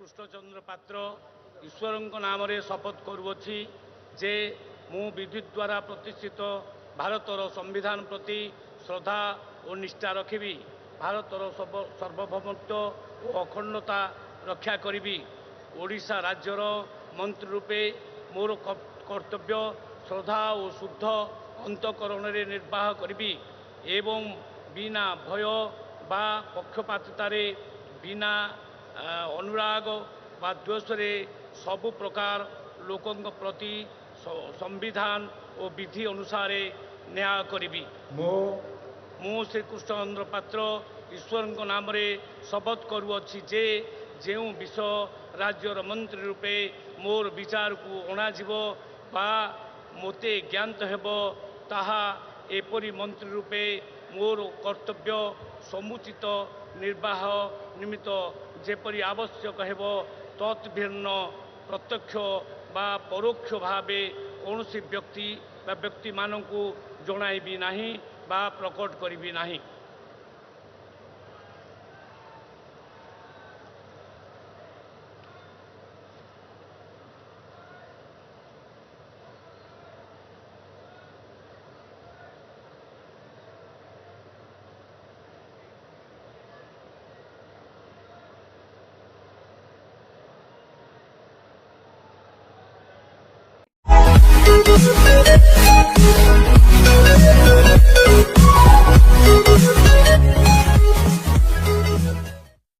कृष्णचंद्र पात्र ईश्वर नाम शपथ करुच्ची जे मु विद्युत द्वारा प्रतिष्ठित भारतर संविधान प्रति श्रद्धा और निष्ठा रखी भारतर सार्वभौमत्व और अखंडता रक्षा करी ओडिशा राज्यर मंत्री रूपे मोर कर्तव्य श्रद्धा और शुद्ध अंतकरण निर्वाह करी एवं बिना भय बा पक्षपातितार बिना अनुराग बा द्वेषरे सबु प्रकार लोकों प्रति संविधान और विधि अनुसार न्याय करी मु श्री कृष्णचंद्र पात्र ईश्वर नाम शपथ करुच्ची जे जो विषय राज्यर मंत्री रूपे मोर विचार को अणाजिव बा मोते ज्ञात हेब ताहा एपरी मंत्री रूपे मोर कर्तव्य समुचित निर्वाह निमित्त जेपरी आवश्यक हेब तत्भिन्न प्रत्यक्ष बा परोक्ष भावे कौन व्यक्ति बा व्यक्ति मानू जणाइबी नहीं बा प्रकट करी नहीं। Thank you.